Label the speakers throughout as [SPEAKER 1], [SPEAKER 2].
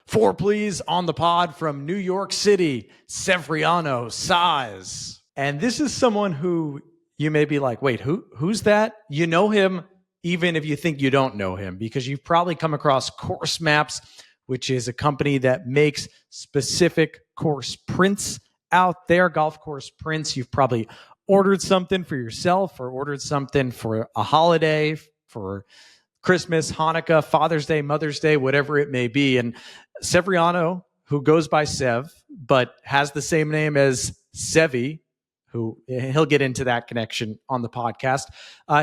[SPEAKER 1] Four, please, on the pod from New York City, Severiano Saiz. And this is someone who you may be like, wait, who's that? You know him, even if you think you don't know him, because you've probably come across Course Maps, which is a company that makes specific course prints out there, golf course prints. You've probably ordered something for yourself or ordered something for a holiday, for Christmas, Hanukkah, Father's Day, Mother's Day, whatever it may be. And Severiano, who goes by Sev, but has the same name as Seve, who he'll get into that connection on the podcast.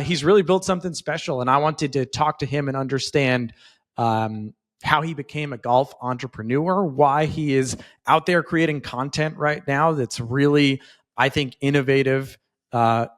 [SPEAKER 1] He's really built something special, and I wanted to talk to him and understand how he became a golf entrepreneur, why he is out there creating content right now that's really, I think, innovative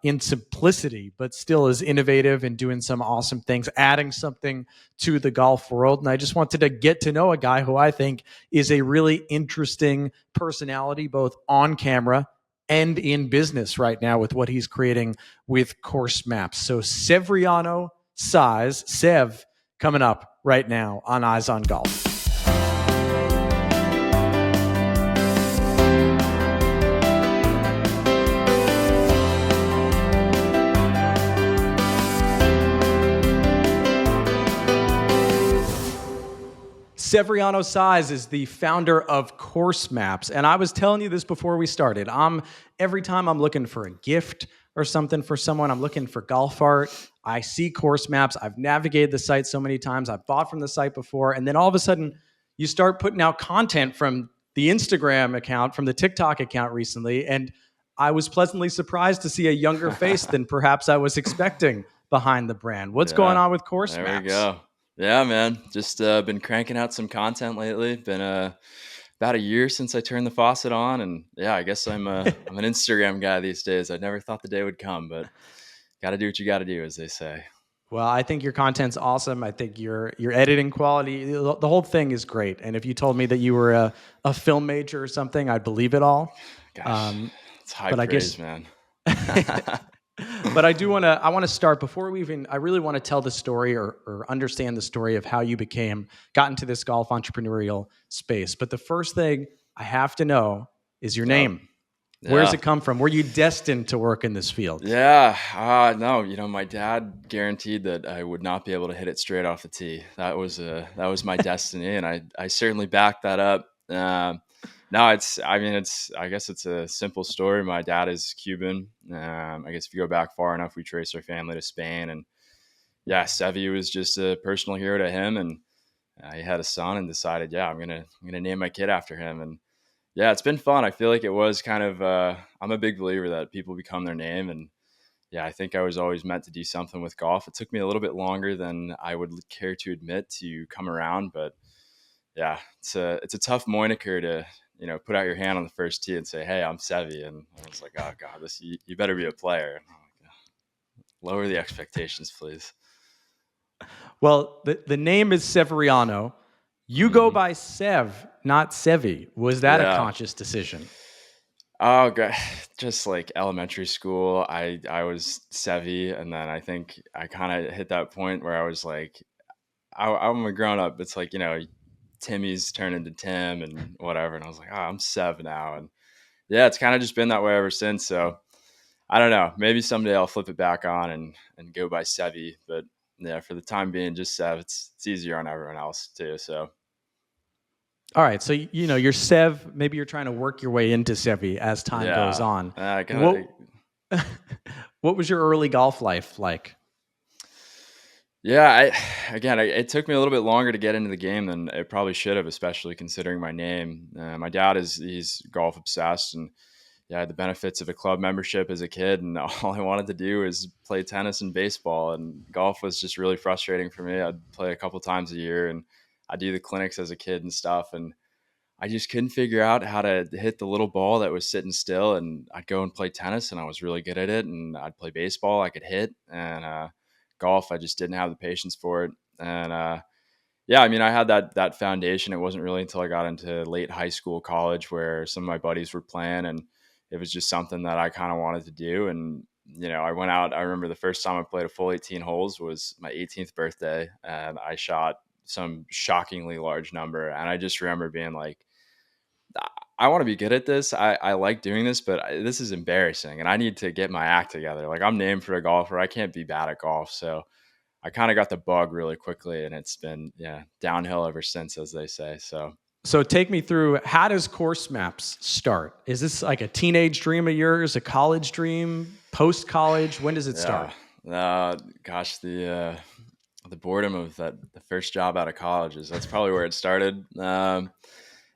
[SPEAKER 1] in simplicity, but still is innovative and doing some awesome things, adding something to the golf world. And I just wanted to get to know a guy who I think is a really interesting personality, both on camera and in business right now with what he's creating with Course Maps. So Severiano Saiz, Sev, coming up right now on Eyes on Golf. Severiano Saiz is the founder of Course Maps. And I was telling you this before we started. Every time I'm looking for a gift or something for someone, I'm looking for golf art. I see Course Maps. I've navigated the site so many times. I've bought from the site before. And then all of a sudden, you start putting out content from the Instagram account, from the TikTok account recently. And I was pleasantly surprised to see a younger face than perhaps I was expecting behind the brand. What's going on with Course Maps?
[SPEAKER 2] There we go. Yeah, man. Just been cranking out some content lately. Been about a year since I turned the faucet on, and yeah, I guess I'm an Instagram guy these days. I never thought the day would come, but got to do what you got to do, as they say.
[SPEAKER 1] Well, I think your content's awesome. I think your editing quality, the whole thing is great. And if you told me that you were a film major or something, I'd believe it all.
[SPEAKER 2] Gosh, it's high praise, man.
[SPEAKER 1] But I want to start before I really want to tell the story or understand the story of how you got into this golf entrepreneurial space. But the first thing I have to know is your name. Yeah. Where does it come from? Were you destined to work in this field?
[SPEAKER 2] Yeah, no, my dad guaranteed that I would not be able to hit it straight off the tee. That was my destiny. And I certainly backed that up. No, I guess it's a simple story. My dad is Cuban. I guess if you go back far enough, we trace our family to Spain. And yeah, Seve was just a personal hero to him. And he had a son and decided, I'm going to name my kid after him. And yeah, it's been fun. I feel like it was kind of, I'm a big believer that people become their name. And yeah, I think I was always meant to do something with golf. It took me a little bit longer than I would care to admit to come around. But yeah, it's a tough moniker to, put out your hand on the first tee and say, "Hey, I'm Seve," and I was like, "Oh God, you better be a player." And I'm like, lower the expectations, please.
[SPEAKER 1] Well, the name is Severiano. You go by Sev, not Seve. Was that a conscious decision?
[SPEAKER 2] Oh God, just like elementary school, I was Seve, and then I think I kind of hit that point where I was like, I'm a grown up. It's like Timmy's turned into Tim and whatever. And I was like, I'm Sev now. And yeah, it's kind of just been that way ever since. So I don't know, maybe someday I'll flip it back on and go by Seve, but yeah, for the time being, just Sev. It's easier on everyone else too. So.
[SPEAKER 1] All right. So, you're Sev, maybe you're trying to work your way into Seve as time goes on. What was your early golf life like?
[SPEAKER 2] Yeah, it took me a little bit longer to get into the game than it probably should have, especially considering my name. My dad he's golf obsessed, and yeah, I had the benefits of a club membership as a kid, and all I wanted to do was play tennis and baseball, and golf was just really frustrating for me. I'd play a couple times a year, and I'd do the clinics as a kid and stuff, and I just couldn't figure out how to hit the little ball that was sitting still, and I'd go and play tennis, and I was really good at it, and I'd play baseball, I could hit, and golf, I just didn't have the patience for it. And I had that foundation. It wasn't really until I got into late high school, college, where some of my buddies were playing, and it was just something that I kind of wanted to do. And I went out. I remember the first time I played a full 18 holes was my 18th birthday, and I shot some shockingly large number. And I just remember being like, I want to be good at this. I like doing this, but this is embarrassing and I need to get my act together. Like, I'm named for a golfer. I can't be bad at golf. So I kind of got the bug really quickly, and it's been, yeah, downhill ever since, as they say. So
[SPEAKER 1] So take me through, how does course maps start? Is this like a teenage dream of yours, a college dream, post college? When does it
[SPEAKER 2] yeah,
[SPEAKER 1] start?
[SPEAKER 2] gosh, the boredom of the first job out of college that's probably where it started.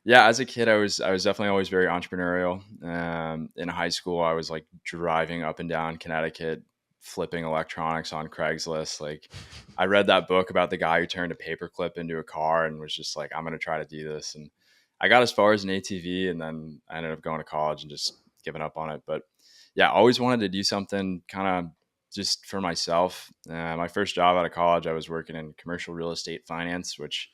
[SPEAKER 2] Yeah, as a kid, I was definitely always very entrepreneurial. In high school, I was like driving up and down Connecticut, flipping electronics on Craigslist. Like, I read that book about the guy who turned a paperclip into a car and was just like, I'm going to try to do this. And I got as far as an ATV, and then I ended up going to college and just giving up on it. But yeah, I always wanted to do something kind of just for myself. My first job out of college, I was working in commercial real estate finance, which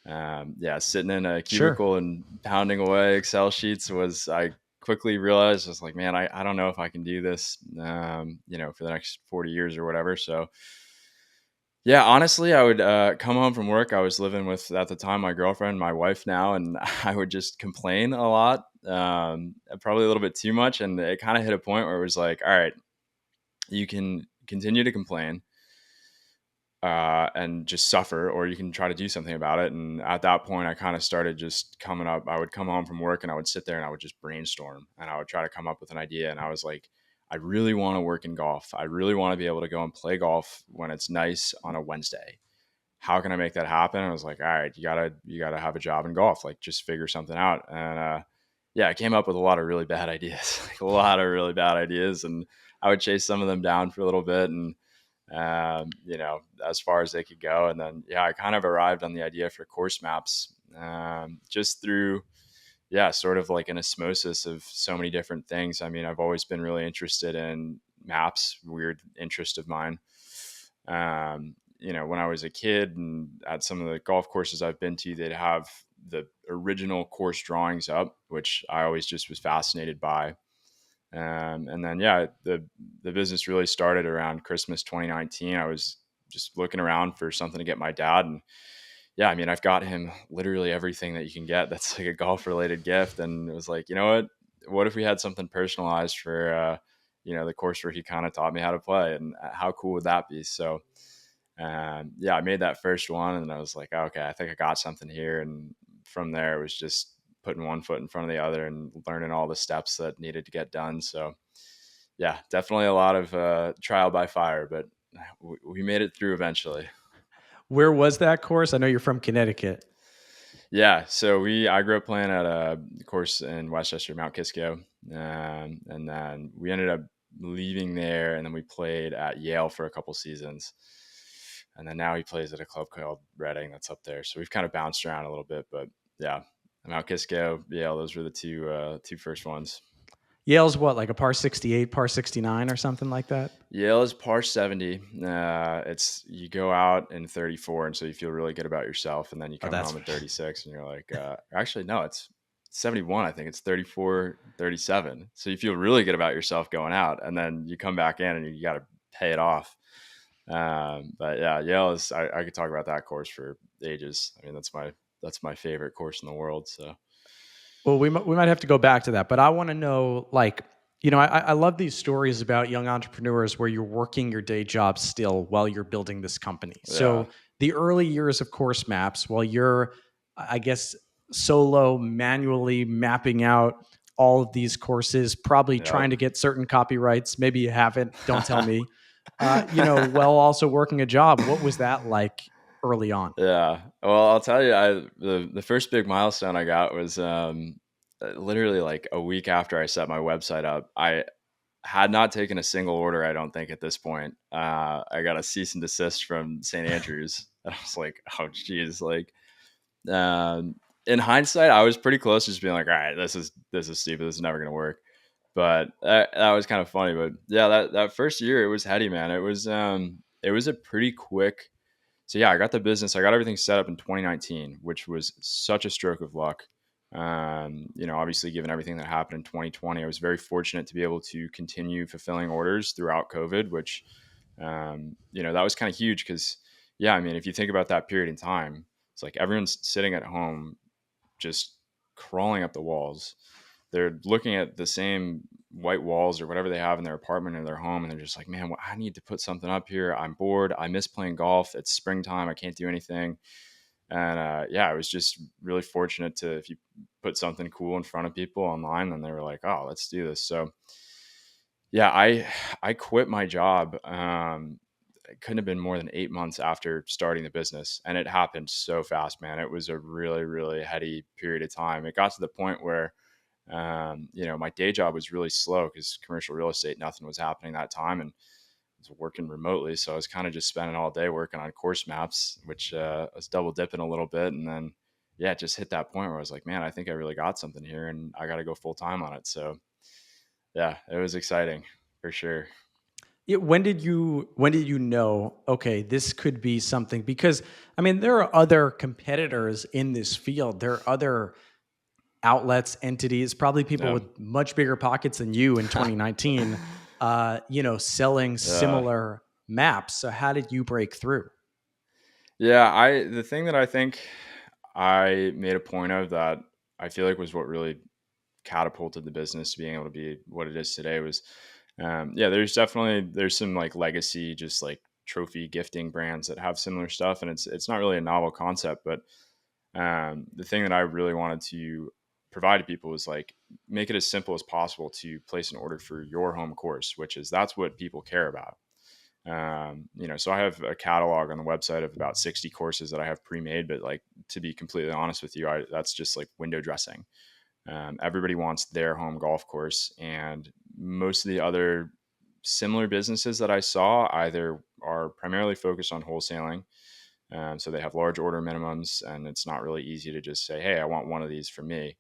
[SPEAKER 2] yeah, sitting in a
[SPEAKER 1] Sure.
[SPEAKER 2] cubicle and pounding away Excel sheets I quickly realized, I was like, man, I don't know if I can do this, for the next 40 years or whatever. So yeah, honestly, I would come home from work. I was living with, at the time, my girlfriend, my wife now, and I would just complain a lot, probably a little bit too much. And it kind of hit a point where it was like, all right, you can continue to complain and just suffer, or you can try to do something about it. And at that point, I kind of started just coming up. I would come home from work and I would sit there and I would just brainstorm and I would try to come up with an idea. And I was like, I really want to work in golf. I really want to be able to go and play golf when it's nice on a Wednesday. How can I make that happen? I was like, all right, you gotta have a job in golf. Like, just figure something out. And yeah, I came up with a lot of really bad ideas, like a lot of really bad ideas, and I would chase some of them down for a little bit, and as far as they could go. And then, yeah, I kind of arrived on the idea for course maps, just through, yeah, sort of like an osmosis of so many different things. I mean, I've always been really interested in maps, weird interest of mine. When I was a kid and at some of the golf courses I've been to, they'd have the original course drawings up, which I always just was fascinated by. And then, yeah, the business really started around Christmas 2019. I was just looking around for something to get my dad, and yeah, I mean, I've got him literally everything that you can get that's like a golf related gift. And it was like, you know what if we had something personalized for the course where he kind of taught me how to play, and how cool would that be? So yeah, I made that first one, and I was like, okay, I think I got something here. And from there, it was just putting one foot in front of the other and learning all the steps that needed to get done. So yeah, definitely a lot of trial by fire, but we made it through eventually.
[SPEAKER 1] Where was that course? I know you're from Connecticut.
[SPEAKER 2] Yeah, so I grew up playing at a course in Westchester, Mount Kisco, and then we ended up leaving there, and then we played at Yale for a couple seasons, and then now he plays at a club called Reading that's up there. So we've kind of bounced around a little bit, but yeah, Mount Kisco, Yale, those were the two first ones.
[SPEAKER 1] Yale's what, like a par 68, par 69 or something like that?
[SPEAKER 2] Yale is par 70. It's you go out in 34, and so you feel really good about yourself, and then you
[SPEAKER 1] Oh,
[SPEAKER 2] come
[SPEAKER 1] that's
[SPEAKER 2] home at 36, and you're like, actually, no, it's 71. I think it's 34, 37. So you feel really good about yourself going out, and then you come back in, and you got to pay it off. But yeah, Yale is. I could talk about that course for ages. I mean, that's my favorite course in the world. So
[SPEAKER 1] Well, we might have to go back to that, but I want to know, like, I love these stories about young entrepreneurs where you're working your day job still while you're building this company.
[SPEAKER 2] yeah,
[SPEAKER 1] So the early years of course maps, while you're, I guess, solo manually mapping out all of these courses, probably
[SPEAKER 2] yep.
[SPEAKER 1] trying to get certain copyrights. Maybe you haven't. Don't tell me. While also working a job. What was that like early on?
[SPEAKER 2] Yeah. Well, I'll tell you, the first big milestone I got was literally like a week after I set my website up. I had not taken a single order, I don't think, at this point. I got a cease and desist from St. Andrews. And I was like, oh, geez. Like, in hindsight, I was pretty close to just being like, all right, this is stupid. This is never going to work. But that was kind of funny. But yeah, that first year, it was heady, man. It was a pretty quick. So yeah, I got the business. I got everything set up in 2019, which was such a stroke of luck. Obviously, given everything that happened in 2020, I was very fortunate to be able to continue fulfilling orders throughout COVID, which, that was kind of huge because, yeah, I mean, if you think about that period in time, It's like everyone's sitting at home just crawling up the walls. They're looking at the same white walls or whatever they have in their apartment or their home, and they're just like, man, well, I need to put something up here. I'm bored. I miss playing golf. It's springtime. I can't do anything. And yeah, I was just really fortunate to, if you put something cool in front of people online, then they were like, oh, let's do this. So yeah, I quit my job. It couldn't have been more than 8 months after starting the business, and it happened so fast, man. It was a really, really heady period of time. It got to the point where, my day job was really slow because commercial real estate, nothing was happening that time, and I was working remotely, so I was kind of just spending all day working on course maps, which I was double dipping a little bit, and then yeah, it just hit that point where I was like, man, I think I really got something here, and I got to go full time on it. So yeah, it was exciting for sure.
[SPEAKER 1] When did you know, okay, this could be something? Because I mean, there are other competitors in this field. There are other outlets, entities, probably people
[SPEAKER 2] Yeah.
[SPEAKER 1] with much bigger pockets than you in 2019, selling
[SPEAKER 2] Yeah.
[SPEAKER 1] similar maps. So how did you break through?
[SPEAKER 2] Yeah. The thing that I think I made a point of that I feel like was what really catapulted the business to being able to be what it is today was, yeah, there's some like legacy, just like trophy gifting brands that have similar stuff. And it's not really a novel concept, but the thing that I really wanted to provide to people was like make it as simple as possible to place an order for your home course, which is that's what people care about. So I have a catalog on the website of about 60 courses that I have pre-made, but like to be completely honest with you, that's just like window dressing. Everybody wants their home golf course, and most of the other similar businesses that I saw either are primarily focused on wholesaling. So they have large order minimums, and it's not really easy to just say, "Hey, I want one of these for me,"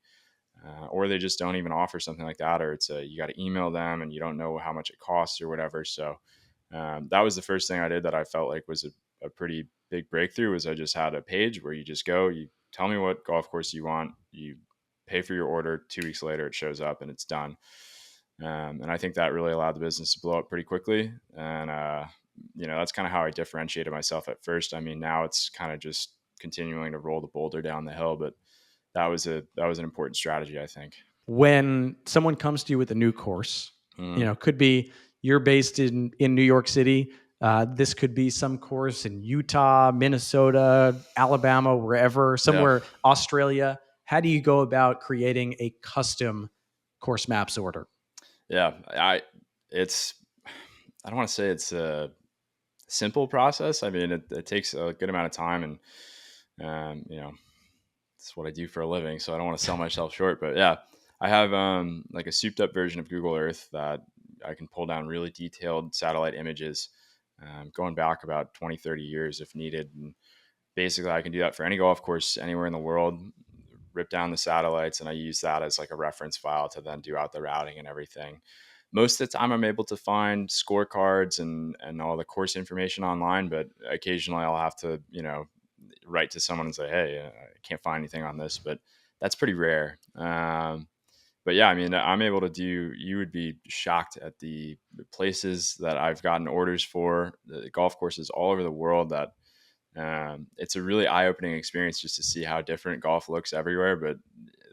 [SPEAKER 2] or they just don't even offer something like that, or you got to email them, and you don't know how much it costs or whatever. So that was the first thing I did that I felt like was a pretty big breakthrough. Was I just had a page where you just go, you tell me what golf course you want, you pay for your order. 2 weeks later, it shows up and it's done. And I think that really allowed the business to blow up pretty quickly. And that's kind of how I differentiated myself at first. I mean, now it's kind of just continuing to roll the boulder down the hill, but that was an important strategy, I think.
[SPEAKER 1] When someone comes to you with a new course,
[SPEAKER 2] Mm,
[SPEAKER 1] could be you're based in New York City. This could be some course in Utah, Minnesota, Alabama, wherever,
[SPEAKER 2] yeah,
[SPEAKER 1] somewhere, Australia. How do you go about creating a custom course maps order?
[SPEAKER 2] yeah. It's I don't want to say it's a simple process. I mean, it takes a good amount of time, and um, you know, it's what I do for a living, so I don't want to sell myself short. But yeah, I have like a souped up version of Google Earth that I can pull down really detailed satellite images, going back about 20, 30 years if needed. And basically, I can do that for any golf course anywhere in the world, rip down the satellites, and I use that as like a reference file to then do out the routing and everything. Most of the time, I'm able to find scorecards and all the course information online, but occasionally I'll have to, write to someone and say, "Hey, I can't find anything on this," but that's pretty rare. But yeah, I mean, I'm able to do. You would be shocked at the places that I've gotten orders for, the golf courses all over the world. That it's a really eye-opening experience just to see how different golf looks everywhere. But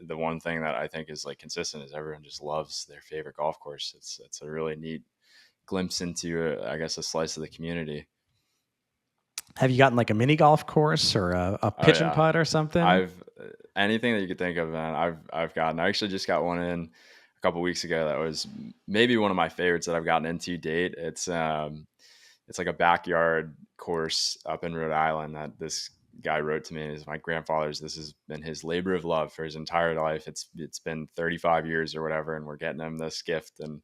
[SPEAKER 2] the one thing that I think is like consistent is everyone just loves their favorite golf course. It's a really neat glimpse into, I guess, a slice of the community.
[SPEAKER 1] Have you gotten like a mini golf course or a
[SPEAKER 2] Oh
[SPEAKER 1] pitch and
[SPEAKER 2] yeah,
[SPEAKER 1] putt or something?
[SPEAKER 2] I've anything that you could think of, man. I've gotten. I actually just got one in a couple weeks ago. That was maybe one of my favorites that I've gotten into date. It's like a backyard course up in Rhode Island that this guy wrote to me. Is my grandfather's. This has been his labor of love for his entire life. It's been 35 years or whatever, and we're getting him this gift. And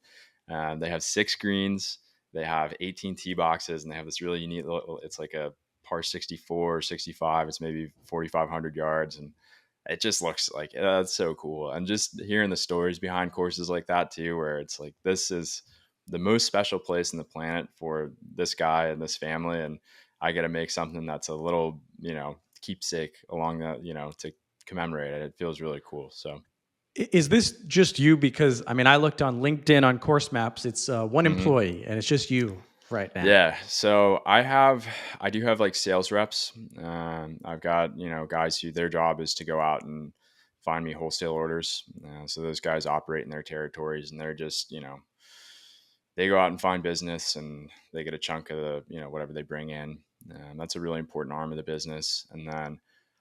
[SPEAKER 2] they have 6 greens. They have 18 tee boxes, and they have this really unique. It's like a par 64 or 65. It's maybe 4,500 yards, and it just looks like that's so cool. And just hearing the stories behind courses like that too, where it's like this is the most special place in the planet for this guy and this family, and I get to make something that's a little, keepsake along the, to commemorate it. It feels really cool. So,
[SPEAKER 1] Is this just you? Because I mean, I looked on LinkedIn on course maps. It's one
[SPEAKER 2] mhm.
[SPEAKER 1] employee, and it's just you. right now?
[SPEAKER 2] Yeah. So I do have like sales reps. I've got, guys who their job is to go out and find me wholesale orders. So those guys operate in their territories and they're just, they go out and find business and they get a chunk of the, whatever they bring in. That's a really important arm of the business. And then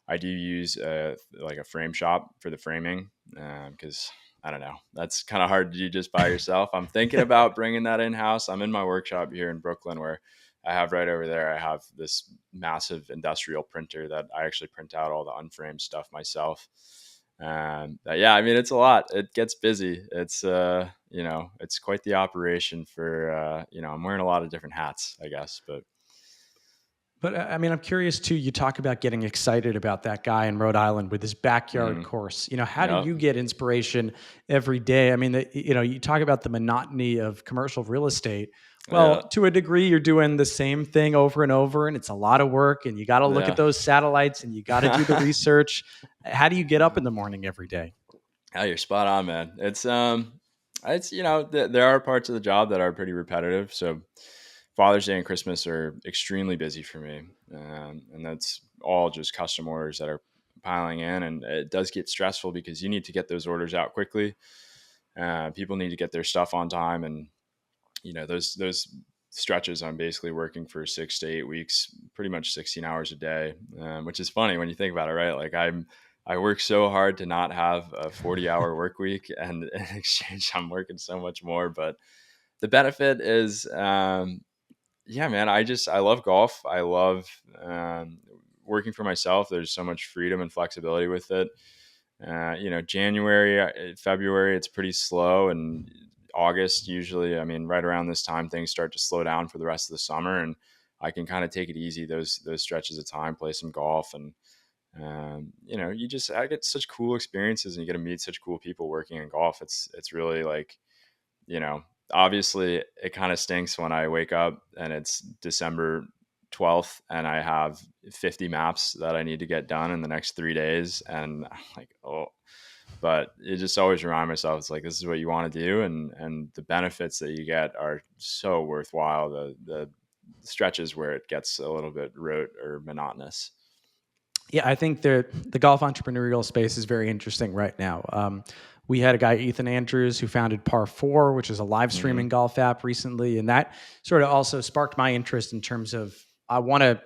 [SPEAKER 2] I do use like a frame shop for the framing because I don't know, that's kind of hard to do just by yourself. I'm thinking about bringing that in house. I'm in my workshop here in Brooklyn where I have right over there, I have this massive industrial printer that I actually print out all the unframed stuff myself. But yeah, I mean, it's a lot. It gets busy. It's quite the operation for, I'm wearing a lot of different hats, I guess, but
[SPEAKER 1] But I mean, I'm curious too. You talk about getting excited about that guy in Rhode Island with his backyard
[SPEAKER 2] mhm,
[SPEAKER 1] course. How do
[SPEAKER 2] yeah,
[SPEAKER 1] you get inspiration every day? I mean, you talk about the monotony of commercial real estate.
[SPEAKER 2] yeah,
[SPEAKER 1] Well, to a degree, you're doing the same thing over and over, and it's a lot of work. And you got to look at
[SPEAKER 2] yeah.
[SPEAKER 1] those satellites, and you got to do the research. How do you get up in the morning every day?
[SPEAKER 2] Oh, you're spot on, man. There are parts of the job that are pretty repetitive. So Father's Day and Christmas are extremely busy for me. And that's all just custom orders that are piling in. And it does get stressful because you need to get those orders out quickly. People need to get their stuff on time. And, those stretches, I'm basically working for 6 to 8 weeks, pretty much 16 hours a day, which is funny when you think about it, right? Like I work so hard to not have a 40-hour work week, and in exchange, I'm working so much more. But the benefit is, yeah, man, I love golf. I love working for myself. There's so much freedom and flexibility with it. January, February, it's pretty slow, and August usually. I mean, right around this time, things start to slow down for the rest of the summer, and I can kind of take it easy those stretches of time, play some golf, and I get such cool experiences, and you get to meet such cool people working in golf. It's really like, you know, obviously it kind of stinks when I wake up and it's December 12th and I have 50 maps that I need to get done in the next 3 days. And I'm like, oh, but it just always remind myself, it's like, this is what you want to do. And the benefits that you get are so worthwhile. The stretches where it gets a little bit rote or monotonous.
[SPEAKER 1] Yeah, I think the golf entrepreneurial space is very interesting right now. We had a guy, Ethan Andrews, who founded Par Four, which is a live streaming
[SPEAKER 2] Hmm.
[SPEAKER 1] golf app recently, and that sort of also sparked my interest in terms of I want to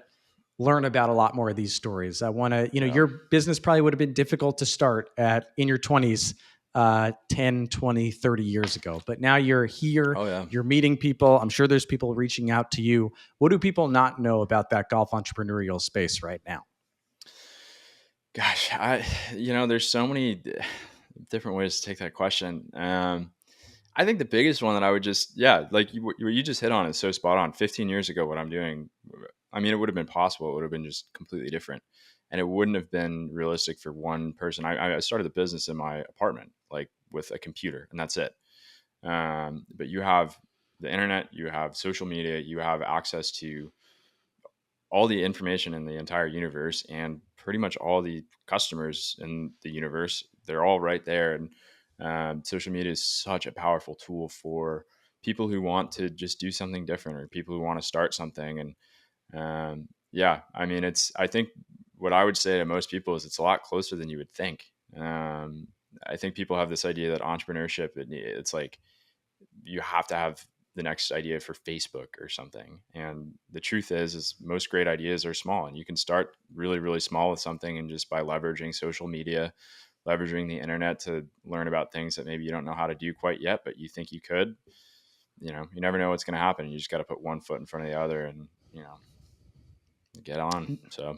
[SPEAKER 1] learn about a lot more of these stories. I want to,
[SPEAKER 2] Yeah.
[SPEAKER 1] your business probably would have been difficult to start at in your 20s, 10, 20, 30 years ago. But now you're here,
[SPEAKER 2] Oh yeah.
[SPEAKER 1] you're meeting people. I'm sure there's people reaching out to you. What do people not know about that golf entrepreneurial space right now?
[SPEAKER 2] Gosh, there's so many different ways to take that question. I think the biggest one that I would just, yeah, like you just hit on is so spot on. 15 years ago, what I'm doing, I mean, it would have been possible. It would have been just completely different. And it wouldn't have been realistic for one person. I started the business in my apartment, like with a computer, and that's it. But you have the internet, you have social media, you have access to all the information in the entire universe and pretty much all the customers in the universe. They're all right there. And social media is such a powerful tool for people who want to just do something different or people who want to start something. And yeah, I mean, I think what I would say to most people is it's a lot closer than you would think. I think people have this idea that entrepreneurship, it's like, you have to have the next idea for Facebook or something. And the truth is most great ideas are small, and you can start really, really small with something. And just by leveraging social media, leveraging the internet to learn about things that maybe you don't know how to do quite yet, but you think you could, you never know what's going to happen. You just got to put one foot in front of the other and, get on. So,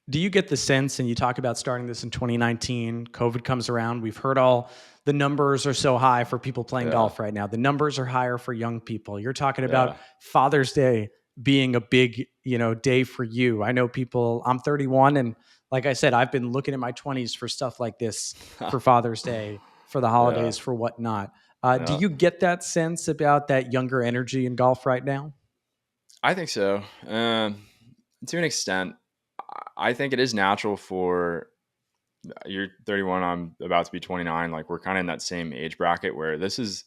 [SPEAKER 1] Do you get the sense, and you talk about starting this in 2019, COVID comes around, we've heard all the numbers are so high for people playing
[SPEAKER 2] yeah,
[SPEAKER 1] golf right now. The numbers are higher for young people. You're talking about
[SPEAKER 2] yeah.
[SPEAKER 1] Father's Day being a big, day for you. I know people, I'm 31 and like I said, I've been looking at my 20s for stuff like this for Father's Day, for the
[SPEAKER 2] Yeah,
[SPEAKER 1] holidays, for whatnot. Do
[SPEAKER 2] yeah.
[SPEAKER 1] you get that sense about that younger energy in golf right now?
[SPEAKER 2] I think so. To an extent, I think it is natural for, you're 31, I'm about to be 29. Like, we're kind of in that same age bracket where this is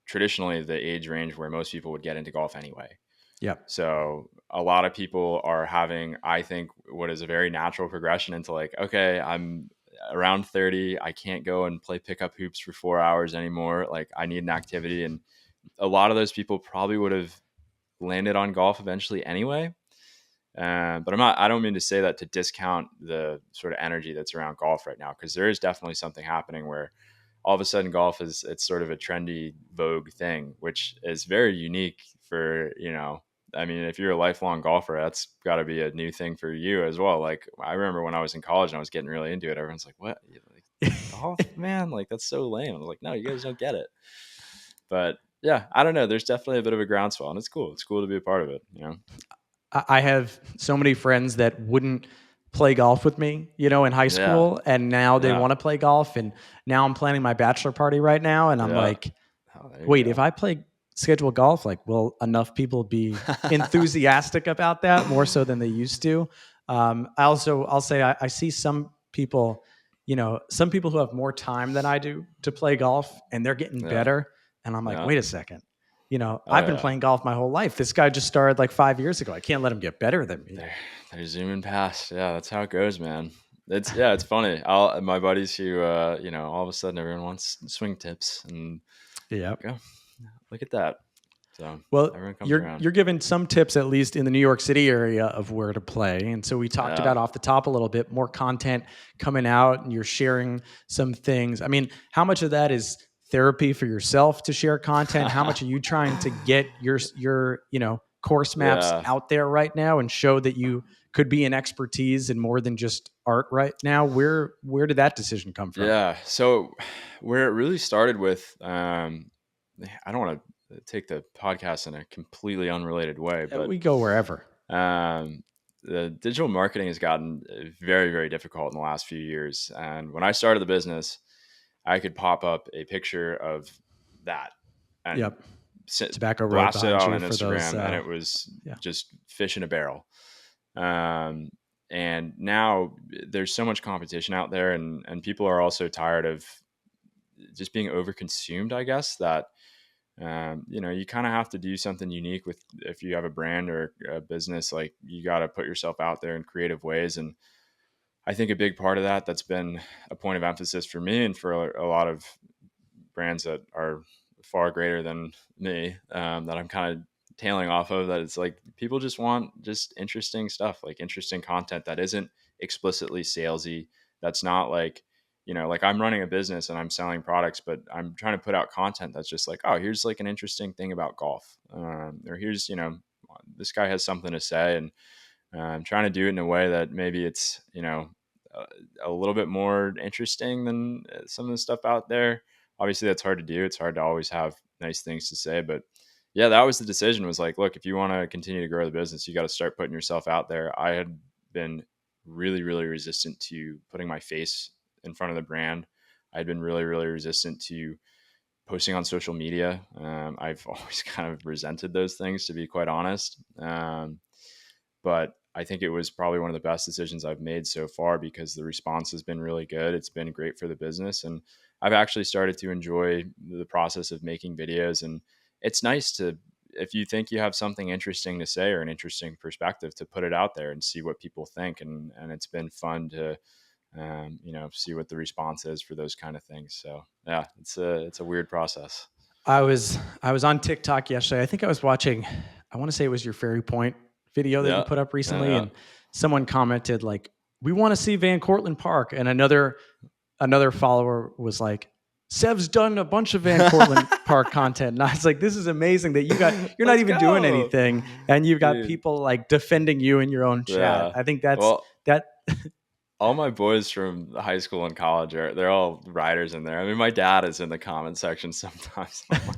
[SPEAKER 2] traditionally the age range where most people would get into golf anyway.
[SPEAKER 1] Yep.
[SPEAKER 2] So a lot of people are having, I think, what is a very natural progression into like, okay, I'm around 30. I can't go and play pickup hoops for 4 hours anymore. Like I need an activity. And a lot of those people probably would have landed on golf eventually anyway. But I don't mean to say that to discount the sort of energy that's around golf right now, because there is definitely something happening where all of a sudden golf it's sort of a trendy vogue thing, which is very unique for, I mean, if you're a lifelong golfer, that's got to be a new thing for you as well. Like I remember when I was in college and I was getting really into it, everyone's like, what? Like, golf, man? Like that's so lame. I was like, no, you guys don't get it. But yeah, I don't know. There's definitely a bit of a groundswell, and it's cool. It's cool to be a part of it,
[SPEAKER 1] I have so many friends that wouldn't play golf with me, in high
[SPEAKER 2] Yeah.
[SPEAKER 1] school, and now they
[SPEAKER 2] Yeah.
[SPEAKER 1] want to play golf. And now I'm planning my bachelor party right now, and I'm
[SPEAKER 2] Yeah.
[SPEAKER 1] like,
[SPEAKER 2] Oh, there you
[SPEAKER 1] wait, if
[SPEAKER 2] go.
[SPEAKER 1] I play scheduled golf, like, will enough people be enthusiastic about that more so than they used to? I'll say I see some people, some people who have more time than I do to play golf, and they're getting
[SPEAKER 2] Yeah.
[SPEAKER 1] better. And I'm like,
[SPEAKER 2] Yeah.
[SPEAKER 1] wait a second.
[SPEAKER 2] Oh
[SPEAKER 1] I've been
[SPEAKER 2] yeah.
[SPEAKER 1] playing golf my whole life. This guy just started like 5 years ago. I can't let him get better than me.
[SPEAKER 2] They're zooming past. Yeah, that's how it goes, man. It's funny. My buddies who all of a sudden everyone wants swing tips and
[SPEAKER 1] Yeah.
[SPEAKER 2] go look at that. So
[SPEAKER 1] Well,
[SPEAKER 2] everyone comes
[SPEAKER 1] you're
[SPEAKER 2] around.
[SPEAKER 1] you're given some tips, at least in the New York City area, of where to play. And so we talked
[SPEAKER 2] Yeah.
[SPEAKER 1] about off the top a little bit more content coming out, and you're sharing some things. I mean, how much of that is therapy for yourself to share content? How much are you trying to get your course maps
[SPEAKER 2] Yeah.
[SPEAKER 1] out there right now and show that you could be an expertise in more than just art right now? Where did that decision come from?
[SPEAKER 2] Yeah. So where it really started with, I don't want to take the podcast in a completely unrelated way, but
[SPEAKER 1] We go wherever.
[SPEAKER 2] um, the digital marketing has gotten very, very difficult in the last few years. And when I started the business, I could pop up a picture of that and
[SPEAKER 1] Yep.
[SPEAKER 2] sit,
[SPEAKER 1] Tobacco Road
[SPEAKER 2] blast it
[SPEAKER 1] behind
[SPEAKER 2] out
[SPEAKER 1] you
[SPEAKER 2] on
[SPEAKER 1] for those.
[SPEAKER 2] Instagram, and it was
[SPEAKER 1] Yeah.
[SPEAKER 2] just fish in a barrel. Um, and now there's so much competition out there, and people are also tired of just being overconsumed, I guess, that you kind of have to do something unique with if you have a brand or a business. Like you got to put yourself out there in creative ways, and I think a big part of that's been a point of emphasis for me and for a lot of brands that are far greater than me, that I'm kind of tailing off of. That it's like people just want just interesting stuff, like interesting content that isn't explicitly salesy. That's not like, like I'm running a business and I'm selling products, but I'm trying to put out content that's just like, oh, here's like an interesting thing about golf, or here's, this guy has something to say, and I'm trying to do it in a way that maybe it's, a little bit more interesting than some of the stuff out there. Obviously, that's hard to do. It's hard to always have nice things to say, but yeah, that was the decision. Was like, look, if you want to continue to grow the business, you got to start putting yourself out there. I had been really, really resistant to putting my face in front of the brand. I'd been really, really resistant to posting on social media. I've always kind of resented those things, to be quite honest. But I think it was probably one of the best decisions I've made so far because the response has been really good. It's been great for the business. And I've actually started to enjoy the process of making videos. And it's nice to, if you think you have something interesting to say or an interesting perspective, to put it out there and see what people think. And it's been fun to, see what the response is for those kind of things. So yeah, it's a weird process.
[SPEAKER 1] I was on TikTok yesterday. I think I was watching, I want to say it was your Fairy Point video that you
[SPEAKER 2] Yeah.
[SPEAKER 1] put up
[SPEAKER 2] Yeah.
[SPEAKER 1] recently,
[SPEAKER 2] Yeah.
[SPEAKER 1] and someone commented like, "We want to see Van Cortlandt Park," and another follower was like, "Sev's done a bunch of Van Cortlandt Park content," and I was like, "This is amazing that you're not
[SPEAKER 2] Let's
[SPEAKER 1] even doing
[SPEAKER 2] go,
[SPEAKER 1] anything, and you've got
[SPEAKER 2] dude.
[SPEAKER 1] people like defending you in your own chat."
[SPEAKER 2] Yeah.
[SPEAKER 1] I think that's
[SPEAKER 2] Well,
[SPEAKER 1] that.
[SPEAKER 2] all my boys from high school and college they're all writers in there. I mean, my dad is in the comment section sometimes. I'm like,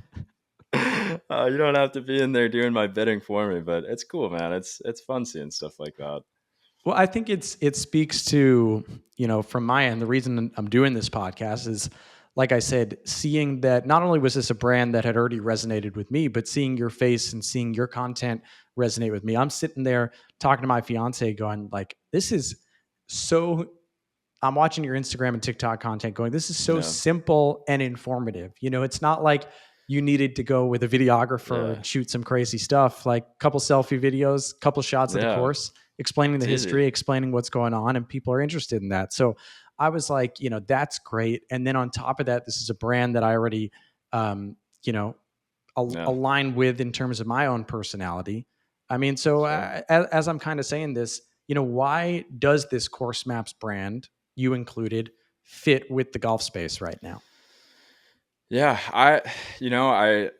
[SPEAKER 2] oh, you don't have to be in there doing my bidding for me, but it's cool, man. It's fun seeing stuff like that.
[SPEAKER 1] Well, I think it speaks to, from my end, the reason I'm doing this podcast is, like I said, seeing that not only was this a brand that had already resonated with me, but seeing your face and seeing your content resonate with me. I'm sitting there talking to my fiance going like, this is so, I'm watching your Instagram and TikTok content going, this is so
[SPEAKER 2] Yeah.
[SPEAKER 1] simple and informative. It's not like you needed to go with a videographer
[SPEAKER 2] Yeah.
[SPEAKER 1] and shoot some crazy stuff, like a couple selfie videos, couple shots of the
[SPEAKER 2] Yeah.
[SPEAKER 1] course, explaining the
[SPEAKER 2] It's easy.
[SPEAKER 1] history, explaining what's going on, and people are interested in that. So I was like, that's great. And then on top of that, this is a brand that I already, um, you know,
[SPEAKER 2] Yeah.
[SPEAKER 1] align with in terms of my own personality. I mean, so
[SPEAKER 2] Sure.
[SPEAKER 1] as I'm kind of saying this, why does this Course Maps brand, you included, fit with the golf space right now?
[SPEAKER 2] Yeah. You know, I,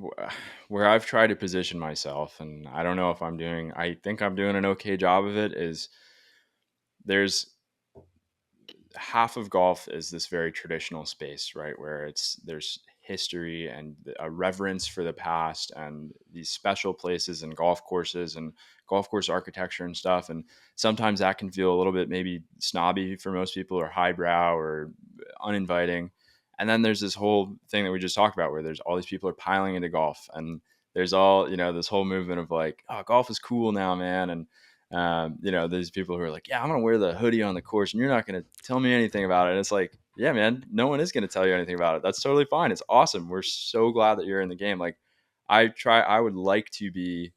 [SPEAKER 2] wh- where I've tried to position myself, and I don't know if I think I'm doing an okay job of it, is there's half of golf is this very traditional space, right? Where there's history and a reverence for the past and these special places and golf courses and golf course architecture and stuff. And sometimes that can feel a little bit maybe snobby for most people or highbrow or uninviting. And then there's this whole thing that we just talked about where there's all these people are piling into golf and there's all, this whole movement of like, oh, golf is cool now, man. And there's people who are like, yeah, I'm going to wear the hoodie on the course and you're not going to tell me anything about it. And it's like, yeah, man, no one is going to tell you anything about it. That's totally fine. It's awesome. We're so glad that you're in the game. Like I would like to be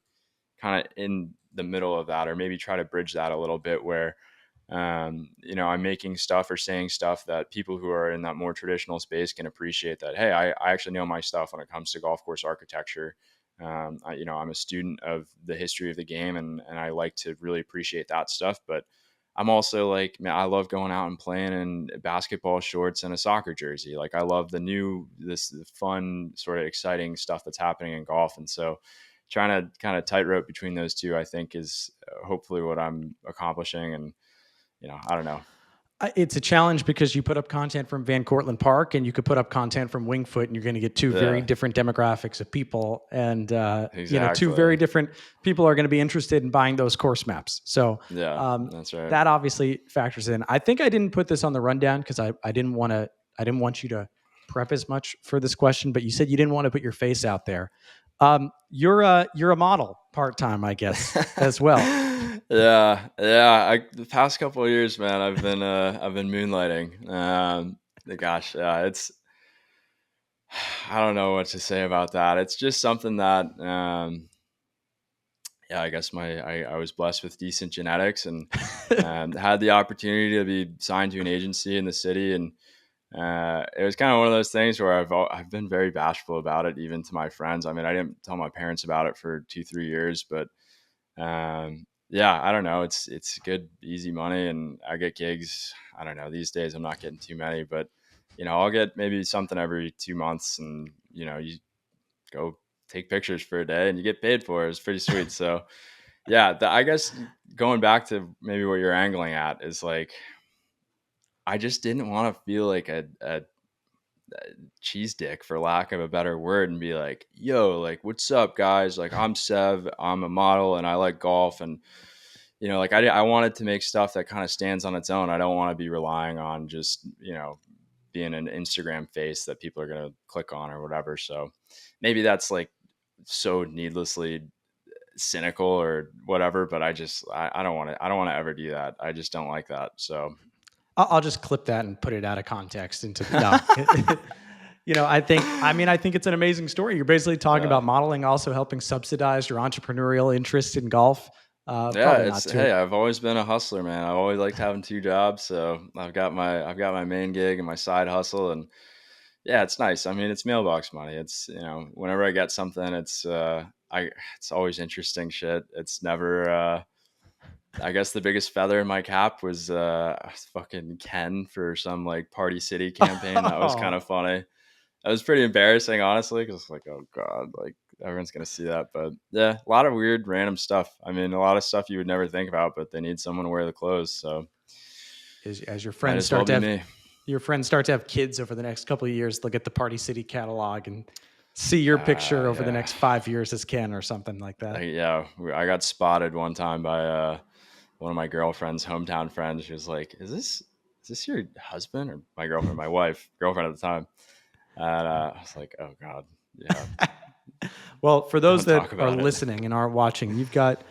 [SPEAKER 2] kind of in the middle of that, or maybe try to bridge that a little bit where, I'm making stuff or saying stuff that people who are in that more traditional space can appreciate that, hey, I actually know my stuff when it comes to golf course architecture. I'm a student of the history of the game and I like to really appreciate that stuff. But I'm also like, man, I love going out and playing in basketball shorts and a soccer jersey. Like I love the fun, sort of exciting stuff that's happening in golf. And so trying to kind of tightrope between those two, I think is hopefully what I'm accomplishing. And, I don't know.
[SPEAKER 1] It's a challenge because you put up content from Van Cortlandt Park and you could put up content from Wingfoot, and you're going to get two very
[SPEAKER 2] Yeah,
[SPEAKER 1] different demographics of people, and two
[SPEAKER 2] exactly.
[SPEAKER 1] very different people are going to be interested in buying those course maps. So
[SPEAKER 2] Yeah, that's right.
[SPEAKER 1] that obviously factors in. I think I didn't put this on the rundown because I didn't want to. I didn't want you to prep as much for this question, but you said you didn't want to put your face out there. You're a model part time, I guess, as well.
[SPEAKER 2] Yeah. The past couple of years, man, I've been moonlighting. Gosh, yeah, it's I don't know what to say about that. It's just something that, yeah, I guess I was blessed with decent genetics and had the opportunity to be signed to an agency in the city, and it was kind of one of those things where I've been very bashful about it, even to my friends. I mean, I didn't tell my parents about it for 2-3 years, but yeah, I don't know. It's good, easy money, and I get gigs. I don't know. These days, I'm not getting too many, but I'll get maybe something every 2 months, and you go take pictures for a day, and you get paid for it. It's pretty sweet. So yeah, I guess going back to maybe what you're angling at is like, I just didn't want to feel like a cheese dick, for lack of a better word, and be like, yo, like, what's up, guys? Like, I'm Sev, I'm a model, and I like golf. And, like, I wanted to make stuff that kind of stands on its own. I don't want to be relying on just, being an Instagram face that people are going to click on or whatever. So maybe that's like so needlessly cynical or whatever, but I don't want to, ever do that. I just don't like that. So,
[SPEAKER 1] I'll just clip that and put it out of context into the no. I think it's an amazing story. You're basically talking
[SPEAKER 2] yeah.
[SPEAKER 1] about modeling also helping subsidize your entrepreneurial interest in golf.
[SPEAKER 2] Yeah,
[SPEAKER 1] Probably not too.
[SPEAKER 2] hey, I've always been a hustler, man. I've always liked having two jobs, so I've got my main gig and my side hustle, and yeah, it's nice. I mean, it's mailbox money. It's, whenever I get something, it's always interesting shit. It's never I guess the biggest feather in my cap was fucking Ken for some like Party City campaign. That was kind
[SPEAKER 1] Oh,
[SPEAKER 2] of funny. That was pretty embarrassing, honestly, because it's like, oh god, like everyone's gonna see that. But yeah, a lot of weird, random stuff. I mean, a lot of stuff you would never think about, but they need someone to wear the clothes, so
[SPEAKER 1] as
[SPEAKER 2] might as well be me.
[SPEAKER 1] your friends start to have kids over the next couple of years, they'll get the Party City catalog and see your picture over the
[SPEAKER 2] Yeah,
[SPEAKER 1] next 5 years as Ken or something like that.
[SPEAKER 2] yeah. I got spotted one time by one of my girlfriend's hometown friends. She was like, is this your husband or my girlfriend, my wife, girlfriend at the time?" And I was like, oh god, yeah,
[SPEAKER 1] Well, for those
[SPEAKER 2] don't
[SPEAKER 1] that
[SPEAKER 2] talk
[SPEAKER 1] are
[SPEAKER 2] about it.
[SPEAKER 1] listening and aren't watching, you've got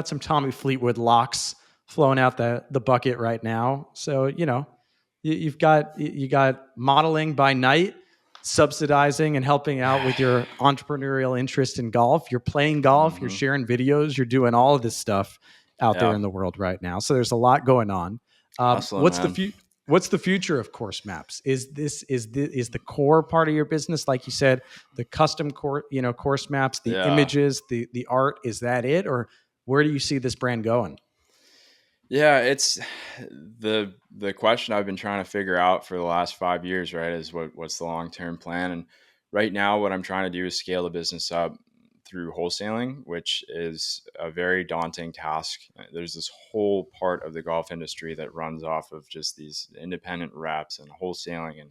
[SPEAKER 1] some Tommy Fleetwood locks flowing out the bucket right now. So, you got modeling by night subsidizing and helping out with your entrepreneurial interest in golf. You're playing golf, you're
[SPEAKER 2] Hmm.
[SPEAKER 1] sharing videos, you're doing all of this stuff out there
[SPEAKER 2] Yeah,
[SPEAKER 1] in the world right now. So there's a lot going on.
[SPEAKER 2] hustling,
[SPEAKER 1] What's the
[SPEAKER 2] man.
[SPEAKER 1] What's the future of Course Maps? Is the core part of your business, like you said, the custom course maps, the
[SPEAKER 2] Yeah.
[SPEAKER 1] images, the art? Is that it, or where do you see this brand going?
[SPEAKER 2] Yeah, it's the question I've been trying to figure out for the last 5 years, right? Is what's the long term plan? And right now, what I'm trying to do is scale the business up through wholesaling, which is a very daunting task. There's this whole part of the golf industry that runs off of just these independent reps and wholesaling and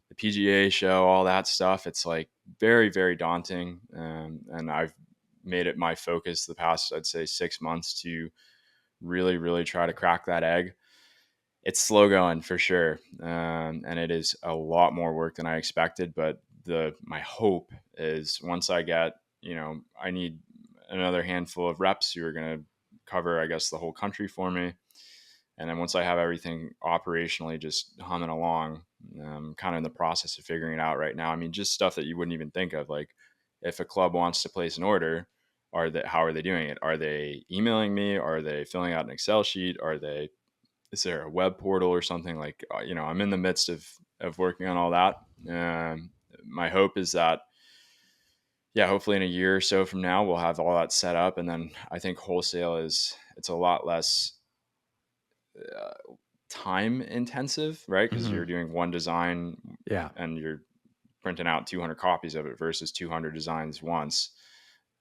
[SPEAKER 2] the PGA show, all that stuff. It's like very, very daunting, and I've made it my focus the past, I'd say, 6 months to really, really try to crack that egg. It's slow going for sure, and it is a lot more work than I expected. But the my hope is once I get, I need another handful of reps who are going to cover, I guess, the whole country for me. And then once I have everything operationally just humming along, kind of in the process of figuring it out right now. I mean, just stuff that you wouldn't even think of, like if a club wants to place an order, how are they doing it? Are they emailing me? Are they filling out an Excel sheet? Is there a web portal or something? Like, I'm in the midst of working on all that. My hope is that, yeah, hopefully in a year or so from now, we'll have all that set up. And then I think wholesale it's a lot less uh, time intensive, right? Because
[SPEAKER 1] Hmm.
[SPEAKER 2] you're doing one design
[SPEAKER 1] Yeah.
[SPEAKER 2] and you're printing out 200 copies of it versus 200 designs once.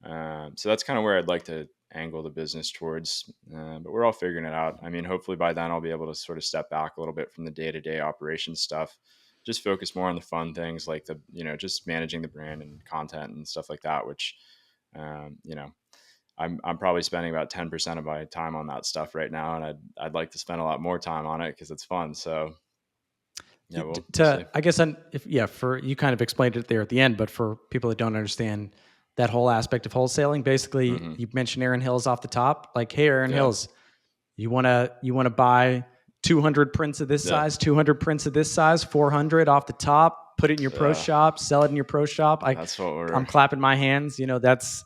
[SPEAKER 2] So that's kind of where I'd like to angle the business towards, but we're all figuring it out. I mean, hopefully by then I'll be able to sort of step back a little bit from the day-to-day operations stuff, just focus more on the fun things like just managing the brand and content and stuff like that, which, um, you know, I'm probably spending about 10% of my time on that stuff right now. And I'd like to spend a lot more time on it because it's fun. So yeah, we'll see.
[SPEAKER 1] I guess, if yeah, for you kind of explained it there at the end, but for people that don't understand that whole aspect of wholesaling, basically,
[SPEAKER 2] Hmm.
[SPEAKER 1] you mentioned Aaron Hills off the top. Like, hey, Aaron
[SPEAKER 2] Yeah.
[SPEAKER 1] Hills, you wanna buy 200 prints of this
[SPEAKER 2] Yeah.
[SPEAKER 1] size, 200 prints of this size, 400 off the top. Put it in your pro
[SPEAKER 2] Yeah.
[SPEAKER 1] shop, sell it in your pro shop.
[SPEAKER 2] That's what
[SPEAKER 1] I'm
[SPEAKER 2] we're,
[SPEAKER 1] clapping my hands. That's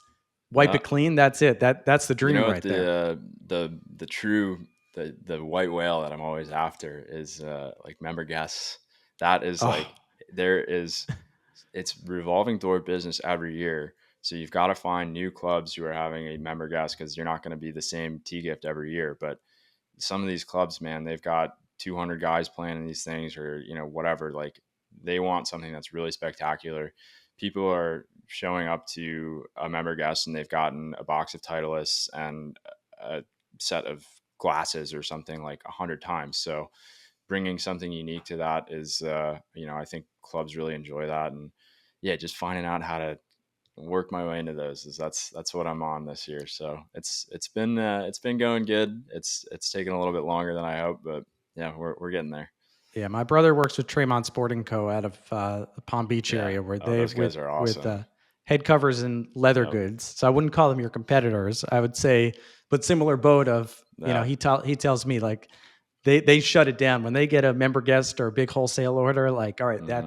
[SPEAKER 1] wipe
[SPEAKER 2] yeah.
[SPEAKER 1] it clean. That's it. That's the
[SPEAKER 2] You
[SPEAKER 1] dream
[SPEAKER 2] know what
[SPEAKER 1] right there.
[SPEAKER 2] the true the white whale that I'm always after is like member guests. That is
[SPEAKER 1] Oh,
[SPEAKER 2] like there is it's revolving door business every year. So you've got to find new clubs who are having a member guest because you're not going to be the same tee gift every year. But some of these clubs, man, they've got 200 guys playing in these things or, whatever. Like they want something that's really spectacular. People are showing up to a member guest and they've gotten a box of Titleists and a set of glasses or something like 100 times. So bringing something unique to that is, I think clubs really enjoy that. And yeah, just finding out how to work my way into those is that's what I'm on this year. So it's been going good. It's taken a little bit longer than I hoped, but yeah, we're getting there.
[SPEAKER 1] yeah. My brother works with Tremont Sporting Co. out of the Palm Beach
[SPEAKER 2] Yeah.
[SPEAKER 1] area, where
[SPEAKER 2] Oh,
[SPEAKER 1] they
[SPEAKER 2] those
[SPEAKER 1] with
[SPEAKER 2] guys are
[SPEAKER 1] with
[SPEAKER 2] awesome.
[SPEAKER 1] head covers and leather
[SPEAKER 2] Yep.
[SPEAKER 1] goods. So I wouldn't call them your competitors. I would say, but similar boat of,
[SPEAKER 2] Yeah.
[SPEAKER 1] he tells me, like, they shut it down when they get a member guest or a big wholesale order. Like, all right,
[SPEAKER 2] Hmm.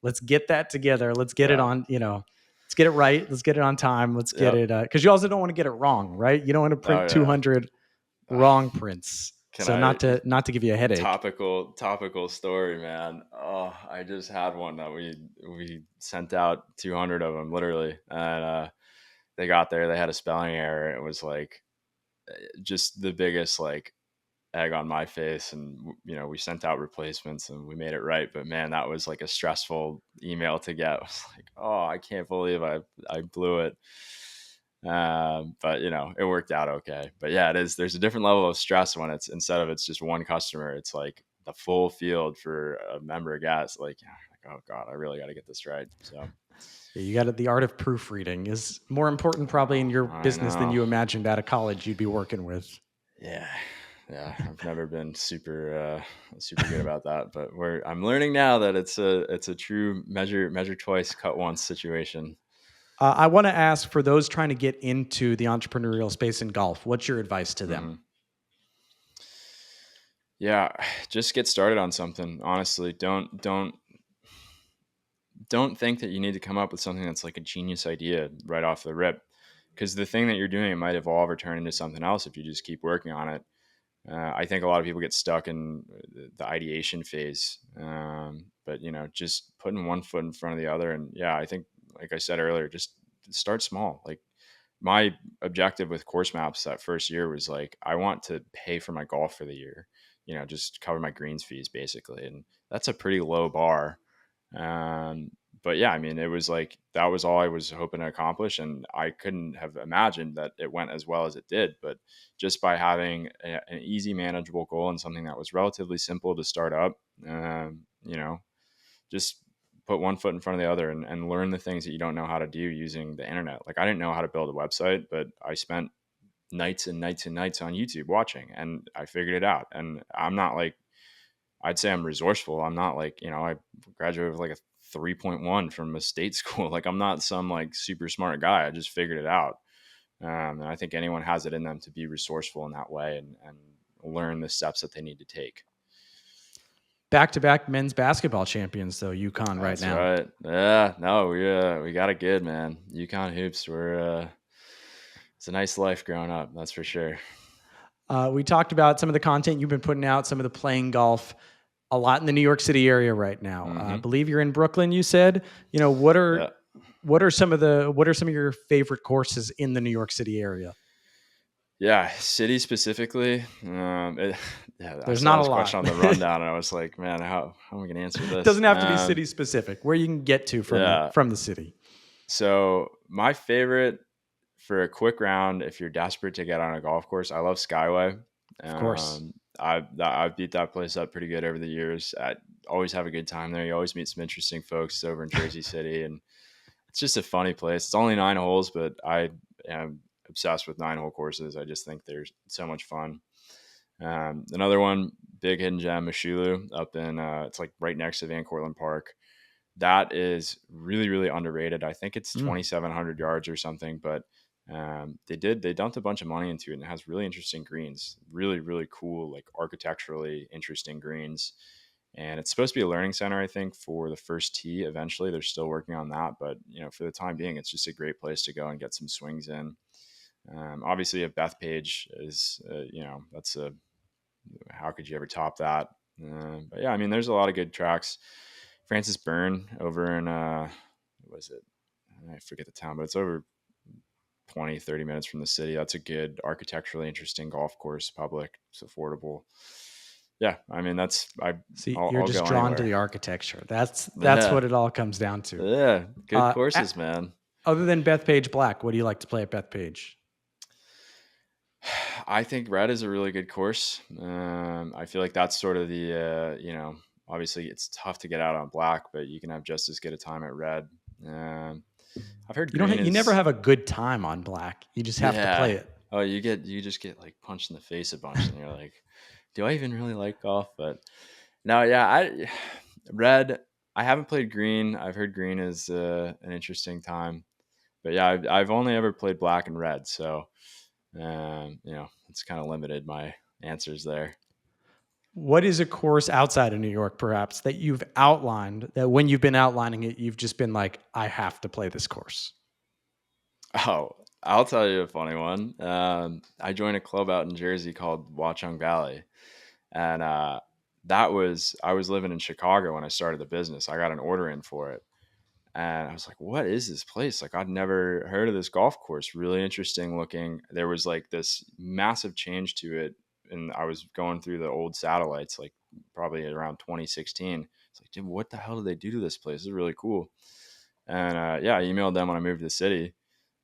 [SPEAKER 1] let's get that together. Let's get it
[SPEAKER 2] Yeah.
[SPEAKER 1] on. Let's get it right. Let's get it on time. Let's get
[SPEAKER 2] Yep.
[SPEAKER 1] it, because you also don't want to get it wrong, right? You don't want to
[SPEAKER 2] Oh
[SPEAKER 1] print
[SPEAKER 2] yeah.
[SPEAKER 1] 200
[SPEAKER 2] Ugh.
[SPEAKER 1] wrong prints.
[SPEAKER 2] Can
[SPEAKER 1] So
[SPEAKER 2] I
[SPEAKER 1] not to give you a headache.
[SPEAKER 2] topical story, man? Oh, I just had one that we sent out 200 of them literally, and they got there. They had a spelling error. It was like just the biggest like egg on my face, and we sent out replacements and we made it right. But man, that was like a stressful email to get. It was like, oh, I can't believe I blew it. But it worked out okay. But yeah, it is. There's a different level of stress when it's instead of it's just one customer, it's like the full field for a member of guests. Like, oh god, I really got to get this right. So
[SPEAKER 1] Yeah, you got the art of proofreading is more important probably in your
[SPEAKER 2] I
[SPEAKER 1] business than
[SPEAKER 2] know.
[SPEAKER 1] you imagined out of college you'd be working with.
[SPEAKER 2] Yeah. Yeah, I've never been super good about that, but I'm learning now that it's a true measure twice, cut once situation.
[SPEAKER 1] I want to ask, for those trying to get into the entrepreneurial space in golf, what's your advice to them?
[SPEAKER 2] Hmm. Yeah, just get started on something. Honestly, don't don't think that you need to come up with something that's like a genius idea right off the rip, because the thing that you're doing, it might evolve or turn into something else if you just keep working on it. I think a lot of people get stuck in the ideation phase, but just putting one foot in front of the other. And yeah, I think, like I said earlier, just start small. Like my objective with course maps that first year was like, I want to pay for my golf for the year, just cover my greens fees basically. And that's a pretty low bar. Um, but yeah, I mean, it was like, that was all I was hoping to accomplish. And I couldn't have imagined that it went as well as it did. But just by having an easy, manageable goal and something that was relatively simple to start up, just put one foot in front of the other and learn the things that you don't know how to do using the internet. Like I didn't know how to build a website, but I spent nights and nights and nights on YouTube watching, and I figured it out. And I'm not like, I'd say I'm resourceful. I'm not like, I graduated with like a 3.1 from a state school. Like I'm not some like super smart guy. I just figured it out. And I think anyone has it in them to be resourceful in that way and learn the steps that they need to take.
[SPEAKER 1] Back-to-back men's basketball champions, though, UConn right
[SPEAKER 2] That's
[SPEAKER 1] now.
[SPEAKER 2] right. Yeah, no, we got it good, man. UConn hoops it's a nice life growing up, that's for sure.
[SPEAKER 1] We talked about some of the content you've been putting out, some of the playing golf, a lot in the New York City area right now. I believe you're in Brooklyn, you said. What
[SPEAKER 2] Yeah.
[SPEAKER 1] are some of your favorite courses in the New York City area?
[SPEAKER 2] Yeah, city specifically. Yeah, I
[SPEAKER 1] There's
[SPEAKER 2] saw
[SPEAKER 1] not a
[SPEAKER 2] this question
[SPEAKER 1] lot.
[SPEAKER 2] on the rundown, and I was like, man, how am I going to answer
[SPEAKER 1] It
[SPEAKER 2] this?
[SPEAKER 1] doesn't have to be city specific. Where you can get to
[SPEAKER 2] Yeah.
[SPEAKER 1] from the city.
[SPEAKER 2] So my favorite for a quick round, if you're desperate to get on a golf course, I love Skyway.
[SPEAKER 1] Of course.
[SPEAKER 2] I've beat that place up pretty good over the years. I always have a good time there. You always meet some interesting folks over in Jersey City, and it's just a funny place. It's only 9 holes, but I am obsessed with 9-hole courses. I just think they're so much fun. Another one, big hidden gem, Mashulu, up in it's like right next to Van Cortlandt Park. That is really, really underrated. I think it's 2,700 yards or something, but they dumped a bunch of money into it, and it has really interesting greens, really, really cool, like architecturally interesting greens. And it's supposed to be a learning center, I think, for the first tee. Eventually, they're still working on that, but for the time being, it's just a great place to go and get some swings in. Obviously, a Bethpage is, that's a, how could you ever top that? But yeah, I mean, there's a lot of good tracks. Francis Byrne over in what was it? I forget the town, but it's over 20, 30 minutes from the city. That's a good architecturally interesting golf course, public, it's affordable. Yeah, I mean
[SPEAKER 1] See, you're
[SPEAKER 2] I'll
[SPEAKER 1] just
[SPEAKER 2] go
[SPEAKER 1] drawn to
[SPEAKER 2] anywhere.
[SPEAKER 1] the architecture. That's
[SPEAKER 2] Yeah,
[SPEAKER 1] what it all comes down to.
[SPEAKER 2] yeah, good
[SPEAKER 1] Uh,
[SPEAKER 2] courses, man.
[SPEAKER 1] Other than Bethpage Black, what do you like to play at Bethpage?
[SPEAKER 2] I think red is a really good course. I feel like that's sort of the obviously it's tough to get out on black, but you can have just as good a time at red. Um, I've heard green
[SPEAKER 1] You never
[SPEAKER 2] is
[SPEAKER 1] have a good time on black. You just have to play
[SPEAKER 2] yeah.
[SPEAKER 1] it.
[SPEAKER 2] Oh, you just get like punched in the face a bunch, and you're like, do I even really like golf? But no, yeah, I red. I haven't played green. I've heard green is an interesting time, but yeah, I've only ever played black and red, so it's kind of limited my answers there.
[SPEAKER 1] What is a course outside of New York, perhaps, that you've outlined that when you've been outlining it, you've just been like, I have to play this course?
[SPEAKER 2] Oh, I'll tell you a funny one. I joined a club out in Jersey called Watchung Valley, and I was living in Chicago when I started the business. I got an order in for it, and I was like, "What is this place?" Like, I'd never heard of this golf course. Really interesting looking. There was like this massive change to it, and I was going through the old satellites, like probably around 2016. It's like, dude, what the hell did they do to this place? This is really cool. And yeah, I emailed them when I moved to the city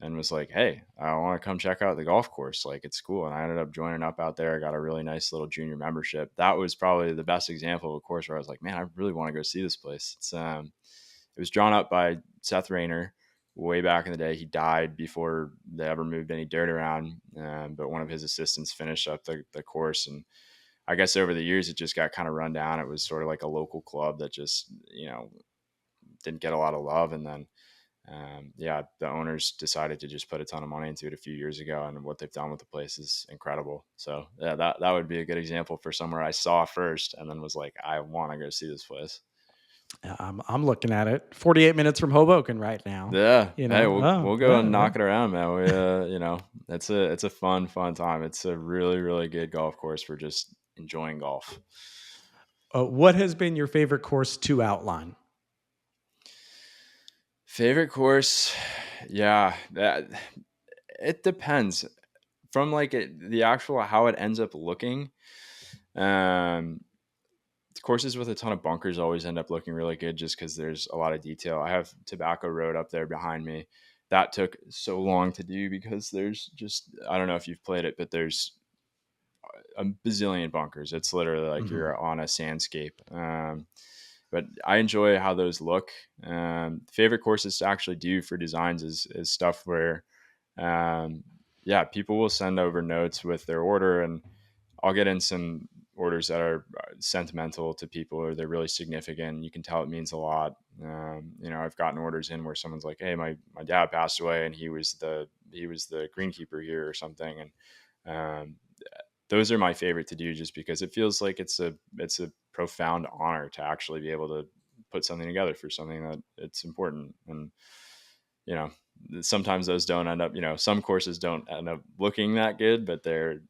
[SPEAKER 2] and was like, hey, I want to come check out the golf course. Like, it's cool. And I ended up joining up out there. I got a really nice little junior membership. That was probably the best example of a course where I was like, man, I really want to go see this place. It was drawn up by Seth Rayner way back in the day. He died before they ever moved any dirt around. But one of his assistants finished up the course. And I guess over the years, it just got kind of run down. It was sort of like a local club that just, didn't get a lot of love. And then, yeah, the owners decided to just put a ton of money into it a few years ago, and what they've done with the place is incredible. So yeah, that would be a good example for somewhere I saw first and then was like, I want to go see this place.
[SPEAKER 1] I'm looking at it. 48 minutes from Hoboken right now.
[SPEAKER 2] Yeah.
[SPEAKER 1] You
[SPEAKER 2] Hey,
[SPEAKER 1] know,
[SPEAKER 2] we'll go and knock it around, man. We it's a fun time. It's a really, really good golf course for just enjoying golf.
[SPEAKER 1] What has been your favorite course to outline?
[SPEAKER 2] Favorite course? Yeah, that it depends. From like the actual how it ends up looking. Um Courses with a ton of bunkers always end up looking really good just because there's a lot of detail. I have Tobacco Road up there behind me. That took so long to do because there's just, I don't know if you've played it, but there's a bazillion bunkers. It's literally like you're on a sandscape. But I enjoy how those look. Favorite courses to actually do for designs is stuff where, yeah, people will send over notes with their order, and I'll get in some orders that are sentimental to people, or they're really significant. You can tell it means a lot. I've gotten orders in where someone's like, "Hey, my dad passed away, and he was the greenkeeper here or something," and those are my favorite to do, just because it feels like it's a profound honor to actually be able to put something together for something that it's important. And you know, sometimes those don't end up. Some courses don't end up looking that good, but they're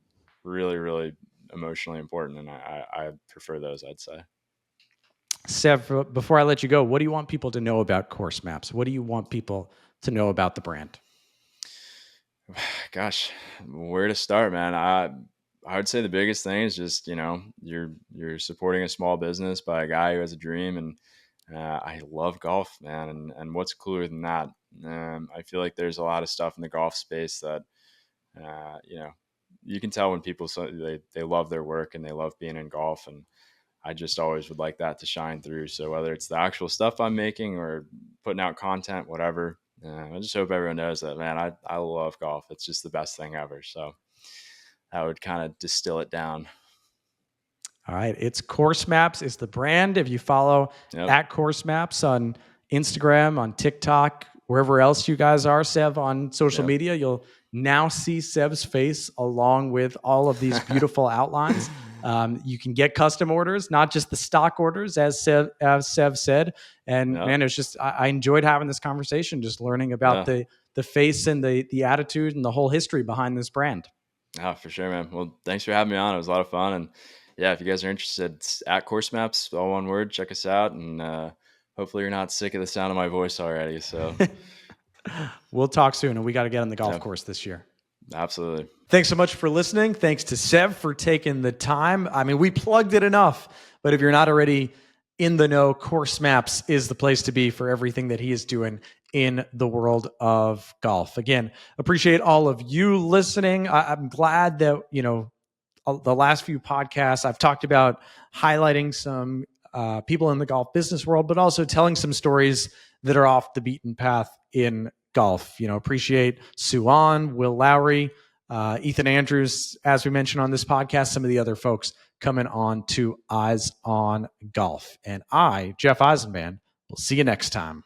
[SPEAKER 2] really, really emotionally important, and I prefer those, I'd say.
[SPEAKER 1] Sev, before I let you go, what do you want people to know about Course Maps? What do you want people to know about the brand?
[SPEAKER 2] Gosh, where to start, man? I would say the biggest thing is just, you're supporting a small business by a guy who has a dream, and I love golf, man. And what's cooler than that? I feel like there's a lot of stuff in the golf space that, you can tell when people, they love their work and they love being in golf. And I just always would like that to shine through. So whether it's the actual stuff I'm making or putting out content, whatever, I just hope everyone knows that, man, I love golf. It's just the best thing ever. So I would kind of distill it down.
[SPEAKER 1] All right. It's Course Maps is the brand. If you follow at Course Maps on Instagram, on TikTok, wherever else you guys are, Sev, on social media, you'll now see Sev's face along with all of these beautiful outlines. You can get custom orders, not just the stock orders, as Sev said. And man, it's just, I enjoyed having this conversation, just learning about the face and the attitude and the whole history behind this brand.
[SPEAKER 2] Oh, for sure, man. Well, thanks for having me on. It was a lot of fun. And yeah, if you guys are interested, it's at Course Maps, all one word, check us out. And hopefully you're not sick of the sound of my voice already. So
[SPEAKER 1] we'll talk soon, and we got to get on the golf course this year.
[SPEAKER 2] Absolutely.
[SPEAKER 1] Thanks so much for listening. Thanks to Sev for taking the time. I mean, we plugged it enough, but if you're not already in the know, Course Maps is the place to be for everything that he is doing in the world of golf. Again, appreciate all of you listening. I'm glad that, the last few podcasts I've talked about highlighting some people in the golf business world, but also telling some stories that are off the beaten path in golf. Appreciate Suan, Will Lowry, Ethan Andrews, as we mentioned on this podcast, some of the other folks coming on to Eyes on Golf. And I, Jeff Eisenman, will see you next time.